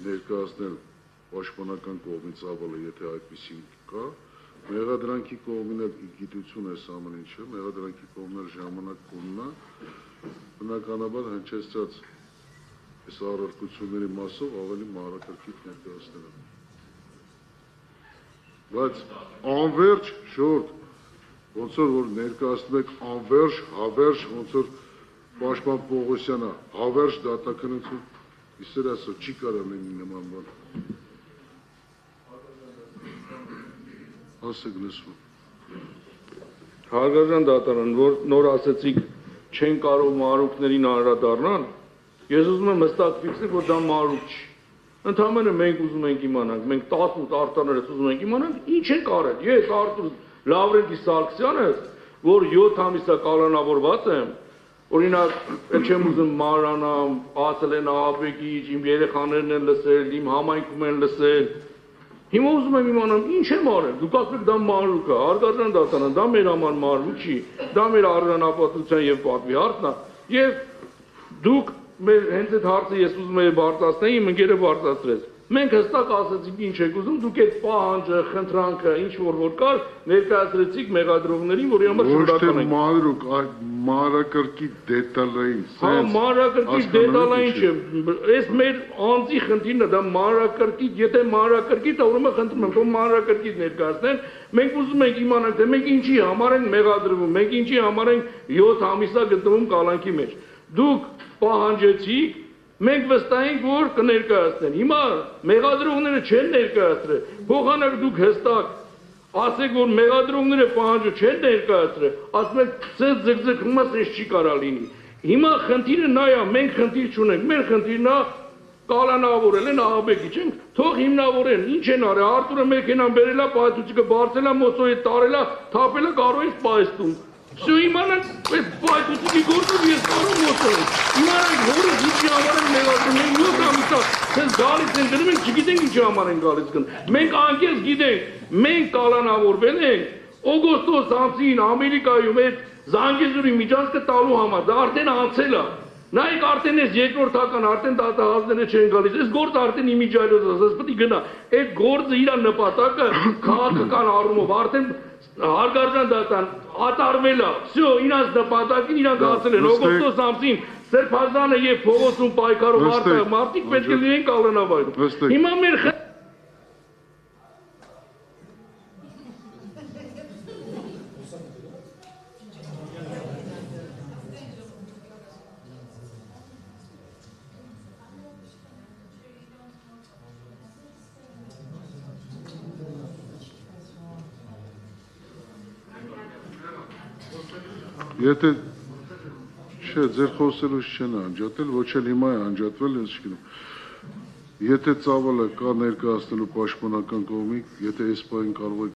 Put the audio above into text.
ներկայացնել պաշտպանական կողմից ավալը, եթե այդպեսին կա, մեղադրանքի կողմին էլ գիտություն է ամեն ինչը, մեղադրանքի կողմն էլ ժամանակ կողմնա, բնականաբար հնչեցած այս առարկությունների մասով ավելի մանրակրկիտ ներկայացնել են։ Բայց անվերջ շորտ, ոնց որ ներկայացնում եք անվերջ, հավերջ, ոնց որ Պաշտպան Պողոսյանը հավերջ դատաքննություն, իսեր ասո չի կարող լինի նման բան։ Ասեք լսում։ Հարգարժան դատարան, որ նոր ասեցիք չեն կարող մանրուքներին անդրադառնալ, ես ուզում եմ հստակ ֆիքսել, որ դա մանրուք չի։ Ընդհանրապես մենք ուզում ենք իմանանք, մենք 18 արտաներս ուզում ենք իմանանք, ինչ են կարել։ Ես Արտուր Լավրենտի Սարգսյանը, որ 7 ամիսա կալանավորված եմ, օրինակ, էլ չեմ ուզում մանրանամ, ասել են ահաբեկիչ, իմ երեխաներն են լսել, իմ համայնքում են լսել։ Հիմա ուզում եմ իմանամ, ինչ եմ արել։ Դուք ասում եք դա մանրուք է, հարգարժան դատարան, դա մեր համար մանրուք չի, դա մեր արժանապատվության եւ պատվի հարցն է, եւ դուք հենց այդ հարցը ես ուզում եմ բարձրացնել, իմ ընկերը բարձրացրեց։ Մենք հստակ ասացինք ինչ եք ուզում, դուք այդ պահանջը, խնդրանքը, ինչ որ կար, ներկայացրեցիք մեղադրողներին, որի համար շնորհակալ ենք։ Մանրուք, այլ մանրակրկիտ դետալային։ Հա, մանրակրկիտ դետալային չէ։ Այս մեր անձի խնդիրն է, դա մանրակրկիտ, եթե մանրակրկիտ է, ուրեմն խնդրում եմ, թող մանրակրկիտ ներկայացնեն։ Մենք ուզում ենք իմանալ, թե մենք ինչի համար ենք մեղադրվում, մենք ինչի համար ենք 7 ամիսա գտնվում կալանքի մեջ։ Դուք պահանջեցիք, մենք վստահ ենք, որ կներկայացնեն։ Հիմա մեղադրողները չեն ներկայացրել։ Փոխանակ դուք հստակ ասեք, որ մեղադրողները պահանջը չեն ներկայացրել, ասում եք ձգձգում ես չի կարա լինի։ Հիմա խնդիրը նա է, մենք խնդիր չունենք, մեր խնդիրն է կալանավորել են ահաբեկիչ ենք, թող հիմնավորեն, ինչ են արել, Արտուրը մեքենան բերել է, պայթուցիկը բարձել է, մոսոյի տարել է, թափել է, կարող է պայստում։ Всё իմանանք, այս պայթուցիկի գործով ես կարող մոսոյի։ Իմանանք, որը ինչի համար են մեղադրում, մենք 7 ամիսա, ցես գալիս են գնում ենք, չգիտենք ինչի համար են գալիս գնում։ Մենք անկեղծ գիտենք, մենք կալանավորվել ենք օգոստոս ամսին Ամերիկայում այդ Զանգեզուրի միջանցքը տալու համար, դա արդեն անցել է։ Նայեք արդեն այս երկրորդական, արդեն դատահազները չեն գալիս, այս գործը արդեն իմիջիայլոց ասած, պետք է գնա, այդ գործը իր նպատակը քաղաքական առումով արդեն հարգարժան դատան ատարվել է, всё, իրանց նպատակին իրանք հասել են, օգոստոս ամսին Սրբազանը եւ փողոցում պայքարով մարդիկ պետք է լինեն կալանավայրում։ Հիմա մեր Եթե չէ, ձեր խոսելուց չեն անջատել, ոչ էլ հիմա է անջատվել, ես չգիտեմ։ Եթե ծավալը կա ներկայացնելու պաշտպանական կողմի, եթե այս պահին կարող եք